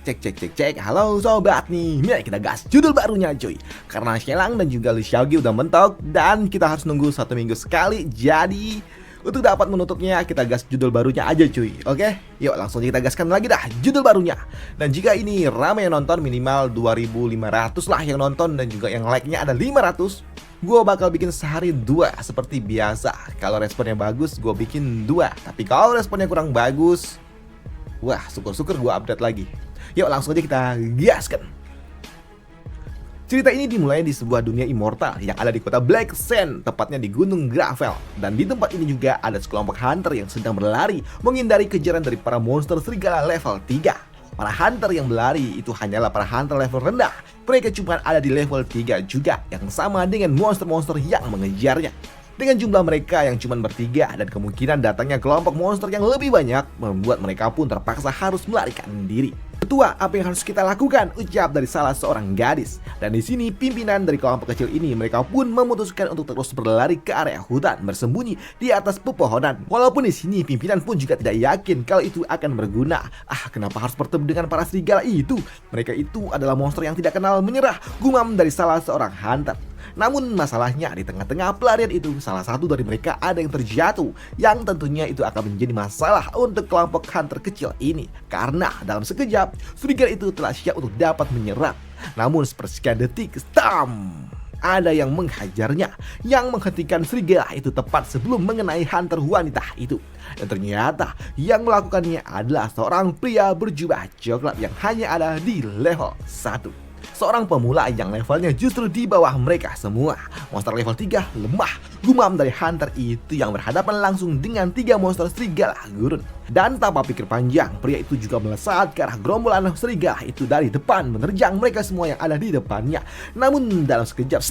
Cek, halo sobat nih, mari kita gas judul barunya cuy. Karena Shelang dan juga Li Xiaogi udah mentok dan kita harus nunggu 1 minggu sekali. Jadi untuk dapat menutupnya kita gas judul barunya aja cuy. Oke, yuk langsung kita gaskan lagi dah judul barunya. Dan jika ini ramai yang nonton, minimal 2500 lah yang nonton dan juga yang like-nya ada 500, gue bakal bikin sehari 2 seperti biasa. Kalau responnya bagus gue bikin 2, tapi kalau responnya kurang bagus, wah syukur-syukur gue update lagi. Yuk langsung aja kita gaskan. Cerita ini dimulai di sebuah dunia immortal yang ada di kota Black Sand, tepatnya di Gunung Gravel. Dan di tempat ini juga ada sekelompok hunter yang sedang berlari menghindari kejaran dari para monster serigala level 3. Para hunter yang berlari itu hanyalah para hunter level rendah. Mereka cuma ada di level 3 juga, yang sama dengan monster-monster yang mengejarnya. Dengan jumlah mereka yang cuma bertiga dan kemungkinan datangnya kelompok monster yang lebih banyak, membuat mereka pun terpaksa harus melarikan diri. Ketua, apa yang harus kita lakukan? Ucap dari salah seorang gadis. Dan di sini pimpinan dari kelompok kecil ini, mereka pun memutuskan untuk terus berlari ke area hutan bersembunyi di atas pepohonan. Walaupun di sini pimpinan pun juga tidak yakin kalau itu akan berguna. Kenapa harus bertemu dengan para serigala itu? Mereka itu adalah monster yang tidak kenal menyerah, gumam dari salah seorang hunter. Namun masalahnya di tengah-tengah pelarian itu, salah satu dari mereka ada yang terjatuh, yang tentunya itu akan menjadi masalah untuk kelompok hunter kecil ini. Karena dalam sekejap, serigala itu telah siap untuk dapat menyerang. Namun sepersekian detik, ada yang menghajarnya, yang menghentikan serigala itu tepat sebelum mengenai hunter wanita itu. Dan ternyata yang melakukannya adalah seorang pria berjubah coklat yang hanya ada di level 1. Seorang pemula yang levelnya justru di bawah mereka semua. Monster level 3 lemah, gumam dari hunter itu yang berhadapan langsung dengan 3 monster serigala gurun. Dan tanpa pikir panjang, pria itu juga melesat ke arah gerombolan serigala itu dari depan, menerjang mereka semua yang ada di depannya. Namun dalam sekejap,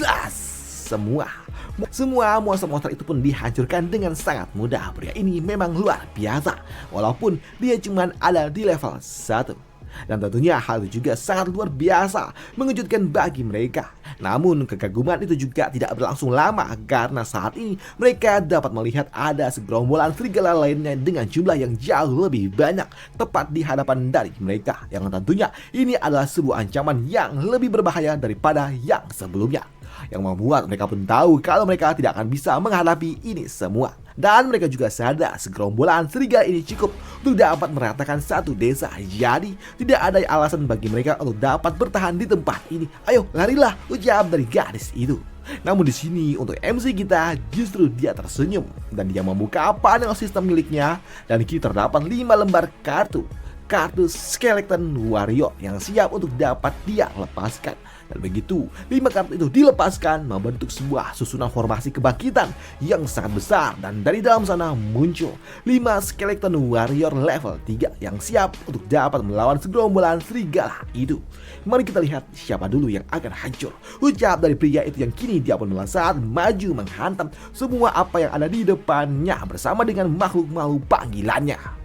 semua monster-monster itu pun dihancurkan dengan sangat mudah. Pria ini memang luar biasa, walaupun dia cuma ada di level 1. Dan tentunya hal itu juga sangat luar biasa, mengejutkan bagi mereka. Namun kekaguman itu juga tidak berlangsung lama, karena saat ini mereka dapat melihat ada segerombolan serigala lainnya dengan jumlah yang jauh lebih banyak tepat di hadapan dari mereka. Yang tentunya ini adalah sebuah ancaman yang lebih berbahaya daripada yang sebelumnya, yang membuat mereka pun tahu kalau mereka tidak akan bisa menghadapi ini semua. Dan mereka juga sadar segerombolan serigala ini cukup untuk dapat meratakan satu desa. Jadi tidak ada alasan bagi mereka untuk dapat bertahan di tempat ini. Ayo larilah, ucap dari gadis itu. Namun di sini untuk MC kita justru dia tersenyum dan dia membuka panel sistem miliknya, dan kita terdapat 5 lembar kartu Skeleton Warrior yang siap untuk dapat dia lepaskan. Dan begitu 5 kartu itu dilepaskan, membentuk sebuah susunan formasi kebangkitan yang sangat besar. Dan dari dalam sana muncul 5 Skeleton Warrior level 3 yang siap untuk dapat melawan segerombolan serigala itu. Mari kita lihat siapa dulu yang akan hancur, ucap dari pria itu yang kini dia pun melesat maju menghantam semua apa yang ada di depannya bersama dengan makhluk-makhluk panggilannya.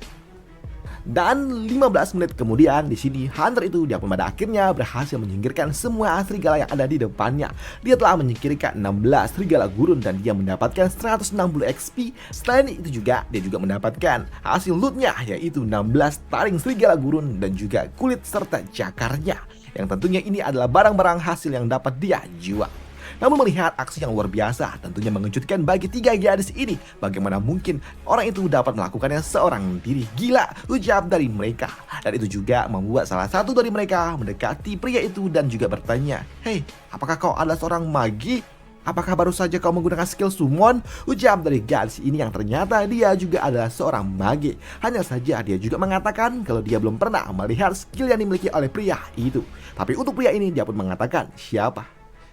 Dan 15 menit kemudian di sini hunter itu dia pun pada akhirnya berhasil menyingkirkan semua serigala yang ada di depannya. Dia telah menyingkirkan 16 serigala gurun dan dia mendapatkan 160 XP. Selain itu juga dia juga mendapatkan hasil lootnya, yaitu 16 taring serigala gurun dan juga kulit serta cakarnya, yang tentunya ini adalah barang-barang hasil yang dapat dia jual. Namun melihat aksi yang luar biasa tentunya mengejutkan bagi 3 gadis ini. Bagaimana mungkin orang itu dapat melakukannya seorang diri? Gila, ucap dari mereka. Dan itu juga membuat salah satu dari mereka mendekati pria itu dan juga bertanya, "Hei, apakah kau adalah seorang magi? Apakah baru saja kau menggunakan skill summon?" Ucap dari gadis ini yang ternyata dia juga adalah seorang mage. Hanya saja dia juga mengatakan kalau dia belum pernah melihat skill yang dimiliki oleh pria itu. Tapi untuk pria ini dia pun mengatakan,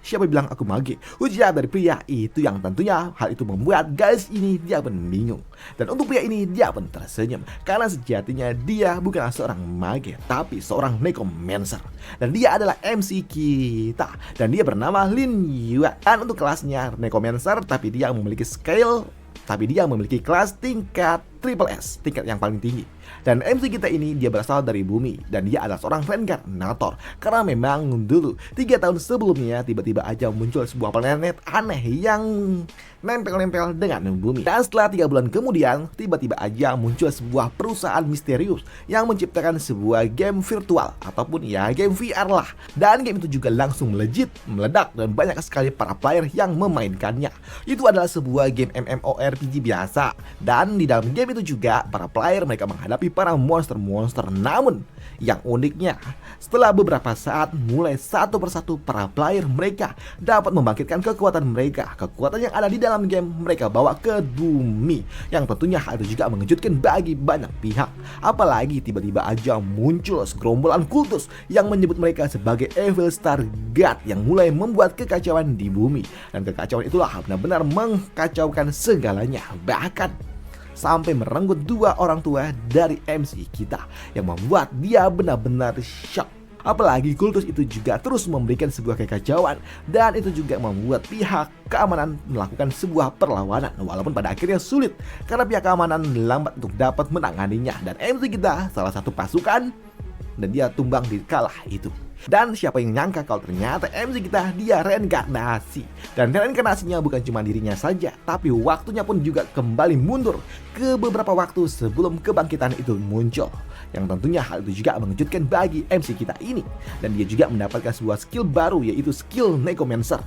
Siapa bilang aku mage? Ujar dari pria itu, yang tentunya hal itu membuat gadis ini dia pun bingung. Dan untuk pria ini dia pun tersenyum, karena sejatinya dia bukanlah seorang mage, tapi seorang necromancer. Dan dia adalah MC kita, dan dia bernama Lin Yuan. Dan untuk kelasnya necromancer, tapi dia memiliki kelas tingkat Triple S, tingkat yang paling tinggi. Dan MC kita ini dia berasal dari bumi dan dia adalah seorang reinkarnator. Karena memang dulu 3 tahun sebelumnya tiba-tiba aja muncul sebuah planet aneh yang nempel-nempel dengan bumi. Dan setelah 3 bulan kemudian tiba-tiba aja muncul sebuah perusahaan misterius yang menciptakan sebuah game virtual ataupun ya game VR lah. Dan game itu juga langsung melejit, meledak dan banyak sekali para player yang memainkannya. Itu adalah sebuah game MMORPG biasa. Dan di dalam game itu juga para player mereka menghadapi para monster-monster. Namun yang uniknya setelah beberapa saat mulai satu persatu para player mereka dapat membangkitkan kekuatan mereka. Kekuatan yang ada di dalam game mereka bawa ke bumi. Yang tentunya hal itu juga mengejutkan bagi banyak pihak. Apalagi tiba-tiba aja muncul segerombolan kultus yang menyebut mereka sebagai Evil Star God yang mulai membuat kekacauan di bumi. Dan kekacauan itulah benar-benar mengkacaukan segalanya. Bahkan sampai merenggut 2 orang tua dari MC kita yang membuat dia benar-benar shock. Apalagi kultus itu juga terus memberikan sebuah kekacauan dan itu juga membuat pihak keamanan melakukan sebuah perlawanan walaupun pada akhirnya sulit karena pihak keamanan lambat untuk dapat menanganinya dan MC kita salah satu pasukan dan dia tumbang di kalah itu. Dan siapa yang nyangka kalau ternyata MC kita dia reinkarnasi. Dan reinkarnasinya bukan cuma dirinya saja, tapi waktunya pun juga kembali mundur ke beberapa waktu sebelum kebangkitan itu muncul. Yang tentunya hal itu juga mengejutkan bagi MC kita ini. Dan dia juga mendapatkan sebuah skill baru yaitu skill Necromancer.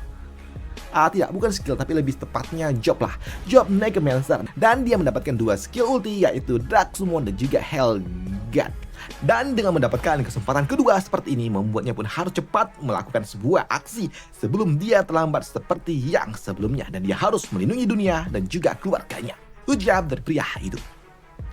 Tidak, bukan skill tapi lebih tepatnya job lah. Job Necromancer. Dan dia mendapatkan 2 skill ulti yaitu Dark Summon dan juga Hell God. Dan dengan mendapatkan kesempatan kedua seperti ini membuatnya pun harus cepat melakukan sebuah aksi sebelum dia terlambat seperti yang sebelumnya. Dan dia harus melindungi dunia dan juga keluarganya. Ujar dari pria itu.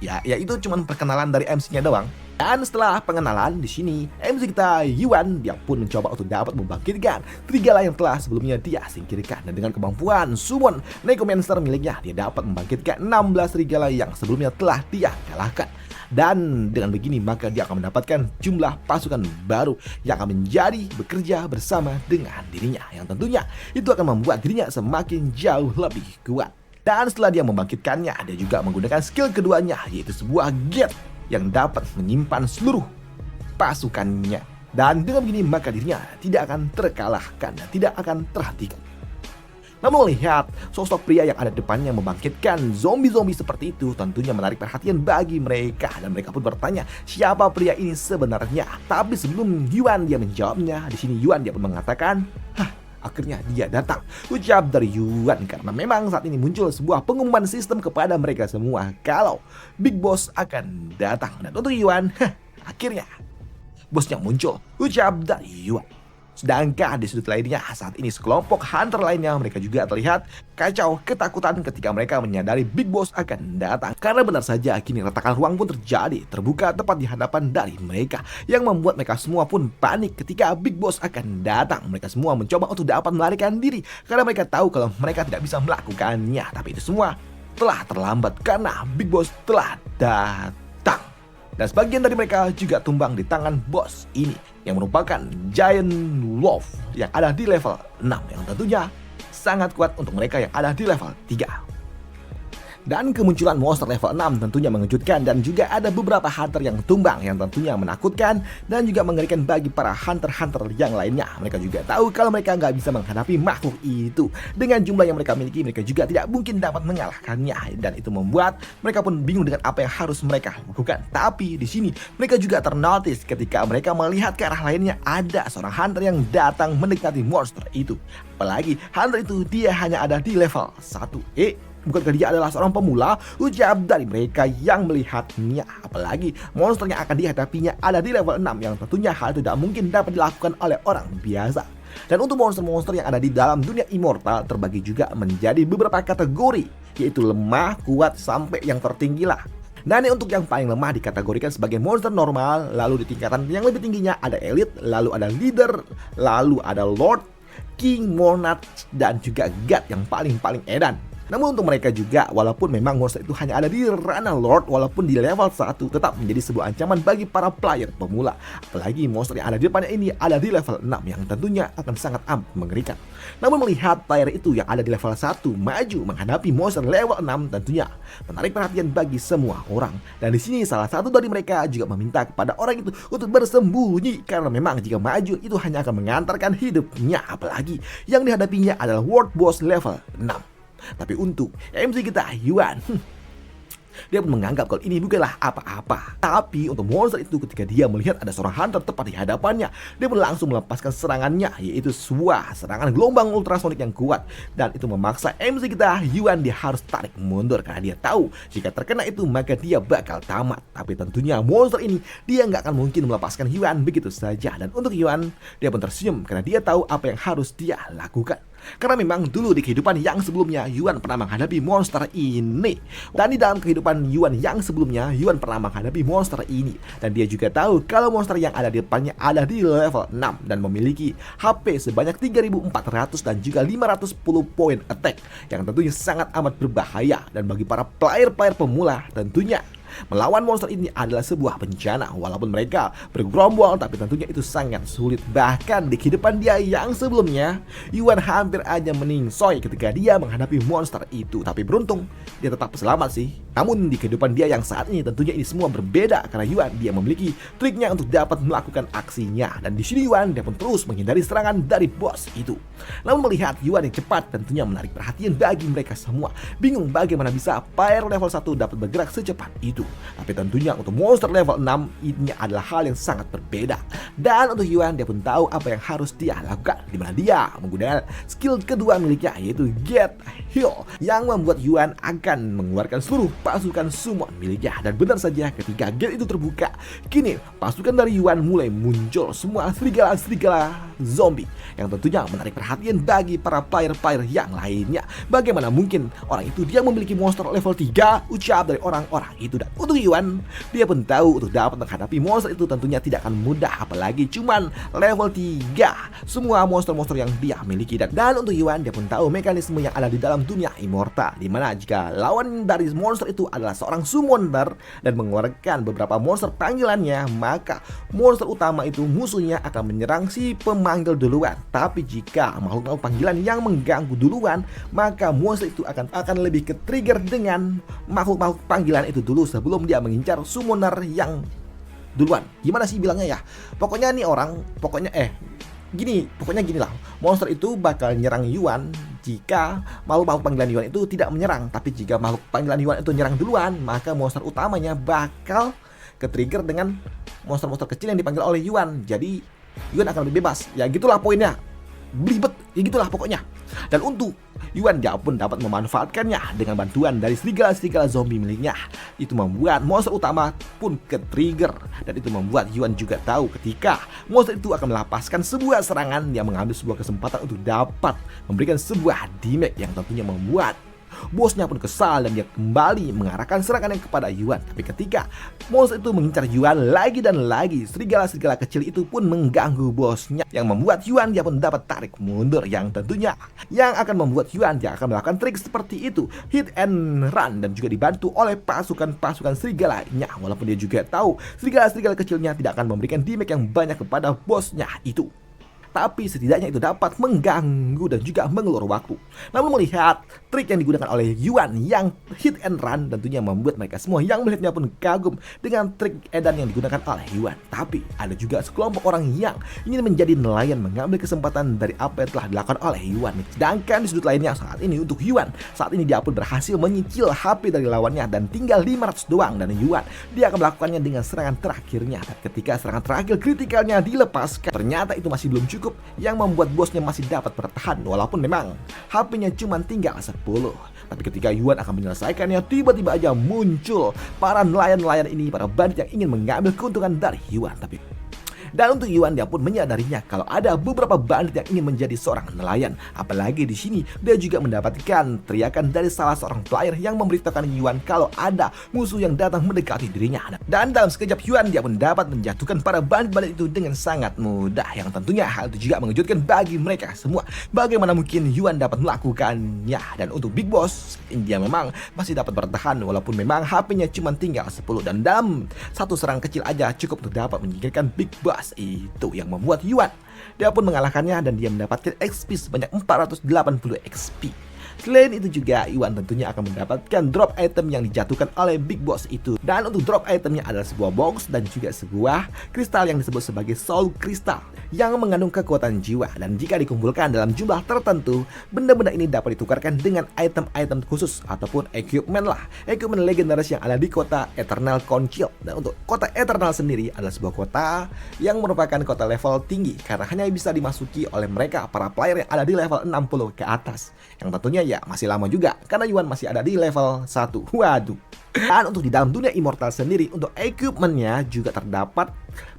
Ya itu cuma perkenalan dari MC-nya doang. Dan setelah pengenalan di sini, MC kita Yuan dia pun mencoba untuk dapat membangkitkan serigala yang telah sebelumnya dia singkirkan. Dan dengan kemampuan summon Necromancer miliknya, dia dapat membangkitkan 16 serigala yang sebelumnya telah dia kalahkan. Dan dengan begini maka dia akan mendapatkan jumlah pasukan baru yang akan menjadi bekerja bersama dengan dirinya. Yang tentunya itu akan membuat dirinya semakin jauh lebih kuat. Dan setelah dia membangkitkannya, dia juga menggunakan skill keduanya yaitu sebuah gate yang dapat menyimpan seluruh pasukannya. Dan dengan begini maka dirinya tidak akan terkalahkan dan tidak akan terhentikan. Namun melihat sosok pria yang ada di depannya membangkitkan zombie-zombie seperti itu tentunya menarik perhatian bagi mereka. Dan mereka pun bertanya siapa pria ini sebenarnya. Tapi sebelum Yuan dia menjawabnya, di sini Yuan dia pun mengatakan, akhirnya dia datang. Ucap dari Yuan karena memang saat ini muncul sebuah pengumuman sistem kepada mereka semua kalau Big Boss akan datang. Dan untuk Yuan, akhirnya bosnya muncul. Ucap dari Yuan. Sedangkan di sudut lainnya saat ini sekelompok hunter lainnya mereka juga terlihat kacau ketakutan ketika mereka menyadari Big Boss akan datang. Karena benar saja kini retakan ruang pun terjadi terbuka tepat di hadapan dari mereka yang membuat mereka semua pun panik ketika Big Boss akan datang. Mereka semua mencoba untuk dapat melarikan diri karena mereka tahu kalau mereka tidak bisa melakukannya. Tapi itu semua telah terlambat karena Big Boss telah datang. Dan sebagian dari mereka juga tumbang di tangan bos ini yang merupakan Giant Wolf yang ada di level 6 yang tentunya sangat kuat untuk mereka yang ada di level 3. Dan kemunculan monster level 6 tentunya mengejutkan dan juga ada beberapa hunter yang tumbang yang tentunya menakutkan dan juga mengerikan bagi para hunter-hunter yang lainnya. Mereka juga tahu kalau mereka nggak bisa menghadapi makhluk itu. Dengan jumlah yang mereka miliki mereka juga tidak mungkin dapat mengalahkannya dan itu membuat mereka pun bingung dengan apa yang harus mereka lakukan. Tapi di sini mereka juga ternotis ketika mereka melihat ke arah lainnya ada seorang hunter yang datang mendekati monster itu. Apalagi hunter itu dia hanya ada di level 1. Bukankah dia adalah seorang pemula? Ujar dari mereka yang melihatnya. Apalagi monster yang akan dihadapinya ada di level 6 yang tentunya hal itu tidak mungkin dapat dilakukan oleh orang biasa. Dan untuk monster-monster yang ada di dalam dunia immortal terbagi juga menjadi beberapa kategori, yaitu lemah, kuat, sampai yang tertinggi lah. Dan untuk yang paling lemah dikategorikan sebagai monster normal, lalu di tingkatan yang lebih tingginya ada elite, lalu ada leader, lalu ada lord, king, monarch, dan juga god yang paling edan. Namun untuk mereka juga, walaupun memang monster itu hanya ada di ranah Lord, walaupun di level 1 tetap menjadi sebuah ancaman bagi para player pemula. Apalagi monster yang ada di depannya ini ada di level 6 yang tentunya akan sangat amat mengerikan. Namun melihat player itu yang ada di level 1 maju menghadapi monster level 6 tentunya menarik perhatian bagi semua orang. Dan di sini salah satu dari mereka juga meminta kepada orang itu untuk bersembunyi, karena memang jika maju itu hanya akan mengantarkan hidupnya, apalagi yang dihadapinya adalah World Boss level 6. Tapi untuk MC kita Yuan, dia pun menganggap kalau ini bukanlah apa-apa. Tapi untuk monster itu ketika dia melihat ada seorang hunter tepat di hadapannya, dia pun langsung melepaskan serangannya, yaitu sebuah serangan gelombang ultrasonik yang kuat. Dan itu memaksa MC kita Yuan dia harus tarik mundur, karena dia tahu jika terkena itu maka dia bakal tamat. Tapi tentunya monster ini dia nggak akan mungkin melepaskan Yuan begitu saja. Dan untuk Yuan, dia pun tersenyum karena dia tahu apa yang harus dia lakukan. Karena memang dulu di kehidupan yang sebelumnya Yuan pernah menghadapi monster ini. Dan di dalam kehidupan Yuan yang sebelumnya, Yuan pernah menghadapi monster ini. Dan dia juga tahu kalau monster yang ada di depannya ada di level 6 dan memiliki HP sebanyak 3400 dan juga 510 poin attack, yang tentunya sangat amat berbahaya. Dan bagi para player-player pemula tentunya melawan monster ini adalah sebuah bencana. Walaupun mereka bergerombol, tapi tentunya itu sangat sulit. Bahkan di kehidupan dia yang sebelumnya, Yuan hampir aja meningsoy ketika dia menghadapi monster itu. Tapi beruntung, dia tetap selamat sih. Namun di kehidupan dia yang saat ini tentunya ini semua berbeda, karena Yuan dia memiliki triknya untuk dapat melakukan aksinya. Dan di sini Yuan dia pun terus menghindari serangan dari bos itu. Namun melihat Yuan yang cepat tentunya menarik perhatian bagi mereka semua. Bingung bagaimana bisa player level 1 dapat bergerak secepat itu. Tapi tentunya untuk monster level 6 ini adalah hal yang sangat berbeda. Dan untuk Yuan dia pun tahu apa yang harus dia lakukan, di mana dia menggunakan skill kedua miliknya, yaitu Get Heal, yang membuat Yuan akan mengeluarkan seluruh pasukan summon miliknya. Dan benar saja ketika gate itu terbuka, kini pasukan dari Yuan mulai muncul semua serigala-serigala zombie, yang tentunya menarik perhatian bagi para player-player yang lainnya. Bagaimana mungkin orang itu dia memiliki monster level 3, ucap dari orang-orang itu. Dan untuk Yuan, dia pun tahu untuk dapat menghadapi monster itu tentunya tidak akan mudah, apalagi cuman level 3 semua monster-monster yang dia miliki. Dan untuk Yuan, dia pun tahu mekanisme yang ada di dalam dunia immortal, dimana jika lawan dari monster itu adalah seorang summoner dan mengeluarkan beberapa monster panggilannya, maka monster utama itu musuhnya akan menyerang si pemanggil duluan. Tapi jika makhluk panggilan yang mengganggu duluan, maka monster itu akan lebih ke trigger dengan makhluk panggilan itu dulu sebelum dia mengincar summoner yang duluan. Gimana sih bilangnya ya? Pokoknya nih orang, pokoknya gini lah. Monster itu bakal nyerang Yuan jika makhluk panggilan Yuan itu tidak menyerang. Tapi jika makhluk panggilan Yuan itu nyerang duluan, maka monster utamanya bakal ke-trigger dengan monster-monster kecil yang dipanggil oleh Yuan. Jadi Yuan akan lebih bebas. Ya gitulah poinnya. Belibet, ya gitulah pokoknya. Dan untuk Yuan dia pun dapat memanfaatkannya dengan bantuan dari serigala-serigala zombie miliknya. Itu membuat monster utama pun ke-trigger. Dan itu membuat Yuan juga tahu ketika monster itu akan melepaskan sebuah serangan yang mengambil sebuah kesempatan untuk dapat memberikan sebuah damage yang tentunya membuat bosnya pun kesal dan dia kembali mengarahkan serangannya kepada Yuan. Tapi ketika monster itu mengincar Yuan lagi dan lagi, serigala-serigala kecil itu pun mengganggu bosnya, yang membuat Yuan dia pun dapat tarik mundur, yang tentunya yang akan membuat Yuan dia akan melakukan trik seperti itu, hit and run, dan juga dibantu oleh pasukan-pasukan serigalanya. Walaupun dia juga tahu serigala-serigala kecilnya tidak akan memberikan damage yang banyak kepada bosnya itu, tapi setidaknya itu dapat mengganggu dan juga mengulur waktu. Namun melihat trik yang digunakan oleh Yuan yang hit and run, tentunya membuat mereka semua yang melihatnya pun kagum dengan trik edan yang digunakan oleh Yuan. Tapi ada juga sekelompok orang yang ingin menjadi nelayan mengambil kesempatan dari apa yang telah dilakukan oleh Yuan. Sedangkan di sudut lainnya saat ini untuk Yuan, saat ini dia pun berhasil menyicil HP dari lawannya dan tinggal 500 doang. Dan Yuan dia akan melakukannya dengan serangan terakhirnya. Dan ketika serangan terakhir kritikalnya dilepaskan, ternyata itu masih belum cukup, yang membuat bosnya masih dapat bertahan walaupun memang HP-nya cuma tinggal 10. Tapi ketika Yuan akan menyelesaikannya, tiba-tiba aja muncul para nelayan-nelayan ini, para bandit yang ingin mengambil keuntungan dari Yuan. Tapi Dan untuk Yuan, dia pun menyadarinya kalau ada beberapa bandit yang ingin menjadi seorang nelayan. Apalagi di sini dia juga mendapatkan teriakan dari salah seorang player yang memberitakan Yuan kalau ada musuh yang datang mendekati dirinya. Dan dalam sekejap Yuan dia pun dapat menjatuhkan para bandit-bandit itu dengan sangat mudah, yang tentunya hal itu juga mengejutkan bagi mereka semua. Bagaimana mungkin Yuan dapat melakukannya? Dan untuk Big Boss, dia memang masih dapat bertahan walaupun memang HP-nya cuma tinggal 10, dan dalam satu serang kecil aja cukup untuk dapat menyingkirkan Big Boss itu, yang membuat Yuan dia pun mengalahkannya dan dia mendapatkan XP sebanyak 480 XP. Selain itu juga Yuan tentunya akan mendapatkan drop item yang dijatuhkan oleh Big Boss itu. Dan untuk drop itemnya adalah sebuah box dan juga sebuah kristal yang disebut sebagai Soul Crystal yang mengandung kekuatan jiwa. Dan jika dikumpulkan dalam jumlah tertentu, benda-benda ini dapat ditukarkan dengan item-item khusus ataupun equipment lah. Equipment legendaris yang ada di kota Eternal Council. Dan untuk kota Eternal sendiri adalah sebuah kota yang merupakan kota level tinggi karena hanya bisa dimasuki oleh mereka para player yang ada di level 60 ke atas. Yang tentunya ya masih lama juga karena Yuan masih ada di level 1. Waduh. Dan untuk di dalam dunia Immortal sendiri, untuk equipmentnya juga terdapat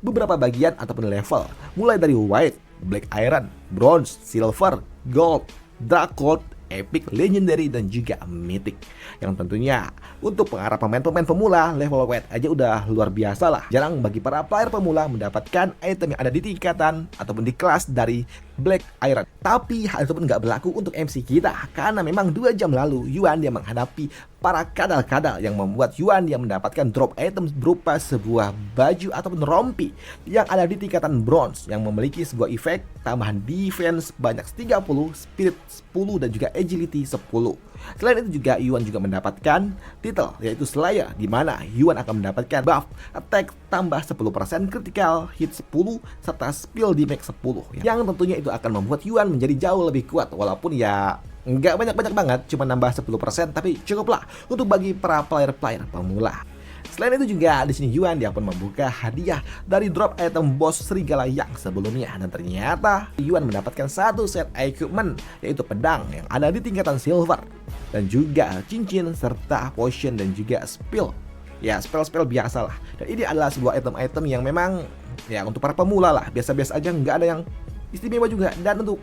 beberapa bagian ataupun level, mulai dari white, black iron, bronze, silver, gold, dark gold, epic, legendary, dan juga mythic. Yang tentunya untuk para pemain-pemain pemula level white aja udah luar biasa lah. Jarang bagi para player pemula mendapatkan item yang ada di tingkatan ataupun di kelas dari black iron. Tapi hal itu pun nggak berlaku untuk MC kita karena memang 2 jam lalu Yuan dia menghadapi para kadal-kadal yang membuat Yuan dia mendapatkan drop item berupa sebuah baju ataupun rompi yang ada di tingkatan bronze yang memiliki sebuah efek tambahan defense banyak 30, spirit 10, dan juga agility 10. Selain itu juga Yuan juga mendapatkan title yaitu Slayer, di mana Yuan akan mendapatkan buff attack tambah 10%, critical hit 10, serta spill damage 10 yang tentunya itu akan membuat Yuan menjadi jauh lebih kuat walaupun ya nggak banyak-banyak banget, cuma nambah 10%, tapi cukuplah untuk bagi para player-player pemula. Selain itu juga di sini Yuan dia pun membuka hadiah dari drop item boss serigala yang sebelumnya, dan ternyata Yuan mendapatkan satu set equipment yaitu pedang yang ada di tingkatan silver dan juga cincin serta potion dan juga spill. Ya spell-spell biasa lah. Dan ini adalah sebuah item-item yang memang ya untuk para pemula lah, biasa-biasa aja, nggak ada yang istimewa juga. Dan untuk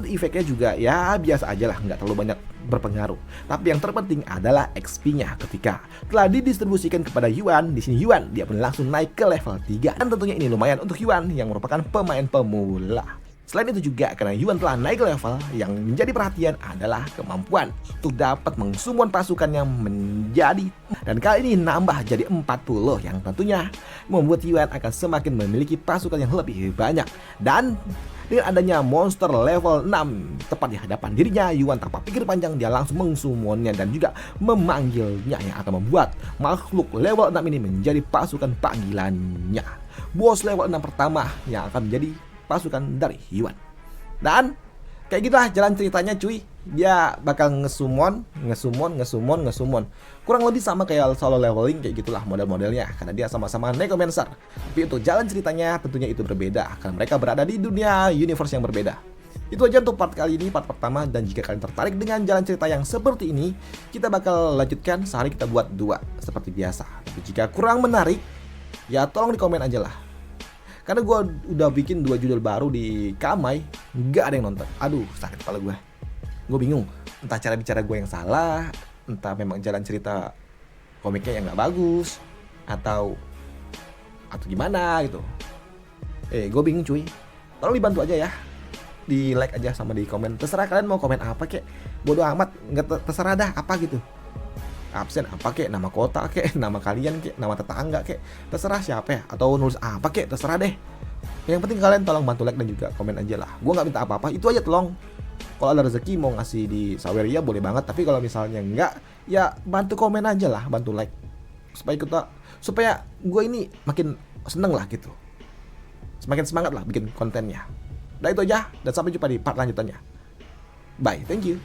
efeknya juga ya biasa aja lah, nggak terlalu banyak berpengaruh. Tapi yang terpenting adalah XP-nya ketika telah didistribusikan kepada Yuan. Di sini Yuan dia pun langsung naik ke level 3, dan tentunya ini lumayan untuk Yuan yang merupakan pemain pemula. Selain itu juga karena Yuan telah naik level, yang menjadi perhatian adalah kemampuan untuk dapat mengsummon pasukannya menjadi, dan kali ini nambah jadi 40, yang tentunya membuat Yuan akan semakin memiliki pasukan yang lebih banyak. Dan dengan adanya monster level 6 tepat di hadapan dirinya, Yuan tanpa pikir panjang dia langsung mengsummonnya dan juga memanggilnya, yang akan membuat makhluk level 6 ini menjadi pasukan panggilannya. Bos level 6 pertama yang akan menjadi pasukan dari Yuan. Dan kayak gitulah jalan ceritanya cuy. Dia bakal ngesummon. Kurang lebih sama kayak solo leveling, kayak gitulah model-modelnya, karena dia sama-sama Necromancer. Tapi untuk jalan ceritanya tentunya itu berbeda karena mereka berada di dunia universe yang berbeda. Itu aja untuk part kali ini, part pertama. Dan jika kalian tertarik dengan jalan cerita yang seperti ini, kita bakal lanjutkan, sehari kita buat 2 seperti biasa. Tapi jika kurang menarik, ya tolong di komen aja lah. Karena gue udah bikin 2 judul baru di Kamai, nggak ada yang nonton. Aduh, sakit kepala gue. Gue bingung, entah cara bicara gue yang salah, entah memang jalan cerita komiknya yang nggak bagus, atau gimana gitu. Gue bingung cuy. Tolong dibantu aja ya. Di like aja sama di komen. Terserah kalian mau komen apa kek. Bodoh amat, nggak terserah dah apa gitu. Absen apa kek, nama kota kek, nama kalian kek, nama tetangga kek, terserah siapa ya, atau nulis apa kek, terserah deh. Yang penting kalian tolong bantu like dan juga komen aja lah. Gue nggak minta apa-apa, itu aja tolong. Kalau ada rezeki mau ngasih di Saweria boleh banget, tapi kalau misalnya enggak, ya bantu komen aja lah, bantu like supaya gue ini makin seneng lah gitu, semakin semangat lah bikin kontennya. Dan itu aja, dan sampai jumpa di part lanjutannya. Bye, thank you.